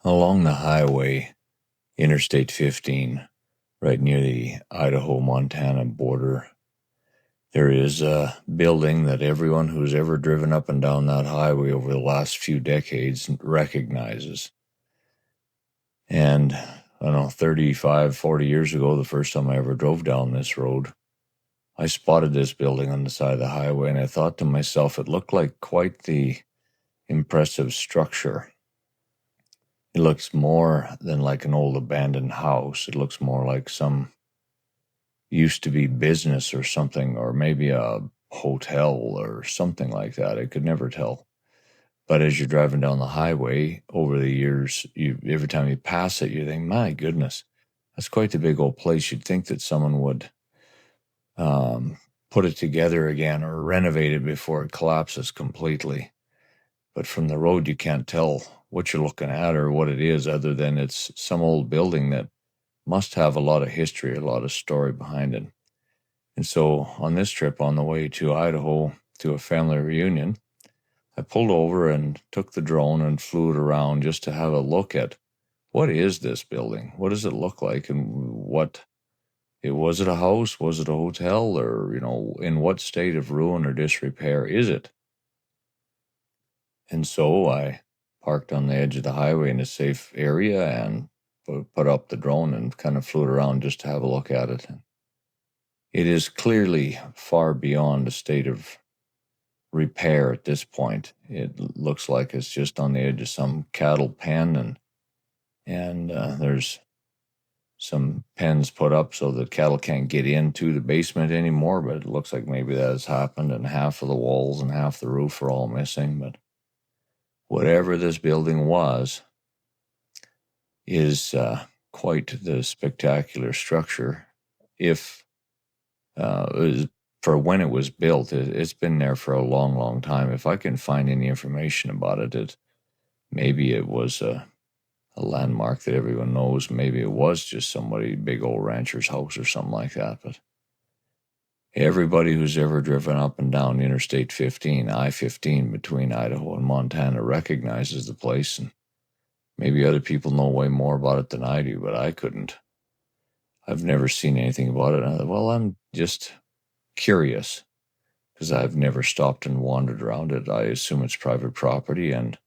Along the highway, Interstate 15, right near the Idaho Montana border, there is a building that everyone who's ever driven up and down that highway over the last few decades recognizes. And I don't know, 35, 40 years ago, the first time I ever drove down this road, I spotted this building on the side of the highway, and I thought to myself, it looked like quite the impressive structure. It looks more than like an old abandoned house. It looks more like some used to be business or something, or maybe a hotel or something like that. I could never tell. But as you're driving down the highway over the years, every time you pass it, you think, my goodness, that's quite the big old place. You'd think that someone would put it together again or renovate it before it collapses completely. But from the road, you can't tell what you're looking at or what it is, other than it's some old building that must have a lot of history, a lot of story behind it. And so on this trip on the way to Idaho to a family reunion, I pulled over and took the drone and flew it around just to have a look at what is this building? What does it look like? And was it a house? Was it a hotel? Or, in what state of ruin or disrepair is it? And so I parked on the edge of the highway in a safe area and put up the drone and kind of flew it around just to have a look at it. It is clearly far beyond a state of repair at this point. It looks like it's just on the edge of some cattle pen, and there's some pens put up so that cattle can't get into the basement anymore, but it looks like maybe that has happened, and half of the walls and half the roof are all missing. But whatever this building was is quite the spectacular structure. If for when it was built, it's been there for a long, long time. If I can find any information about it, maybe it was a landmark that everyone knows. Maybe it was just somebody, big old rancher's house or something like that. But everybody who's ever driven up and down Interstate 15, I-15 between Idaho and Montana recognizes the place. And maybe other people know way more about it than I do, but I couldn't. I've never seen anything about it. And I'm just curious because I've never stopped and wandered around it. I assume it's private property, and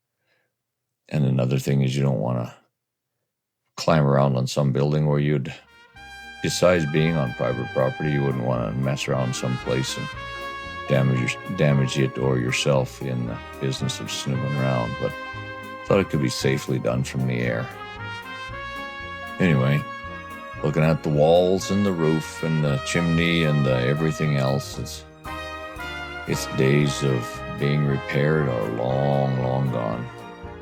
another thing is you don't want to climb around on some building where you'd, besides being on private property, you wouldn't want to mess around someplace and damage it or yourself in the business of snooping around. But I thought it could be safely done from the air. Anyway, looking at the walls and the roof and the chimney and everything else, its days of being repaired are long, long gone.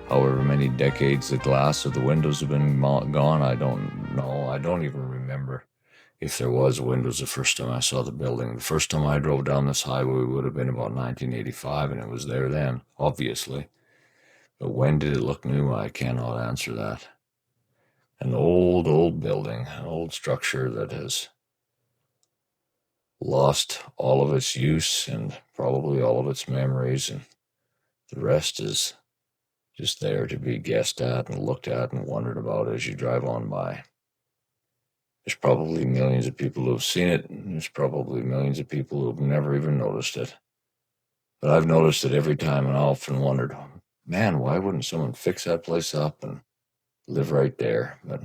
However many decades the glass of the windows have been gone, I don't know. I don't even remember if there was windows the first time I saw the building. The first time I drove down this highway would have been about 1985, and it was there then, obviously. But when did it look new? I cannot answer that. An old, old building, an old structure that has lost all of its use and probably all of its memories, and the rest is just there to be guessed at and looked at and wondered about as you drive on by. There's probably millions of people who have seen it, and there's probably millions of people who have never even noticed it. But I've noticed it every time, and I often wondered, man, why wouldn't someone fix that place up and live right there? But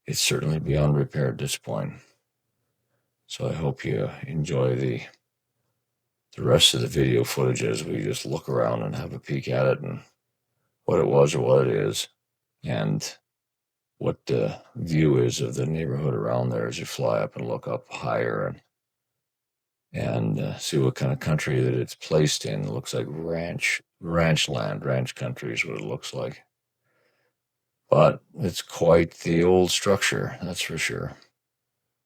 it's certainly beyond repair at this point. So I hope you enjoy the rest of the video footage as we just look around and have a peek at it and what it was or what it is, and what the view is of the neighborhood around there as you fly up and look up higher and see what kind of country that it's placed in. It looks like ranch land, ranch country is what it looks like. But it's quite the old structure, that's for sure.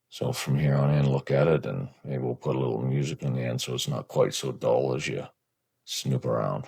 So from here on in, look at it, and maybe we'll put a little music in the end so it's not quite so dull as you snoop around.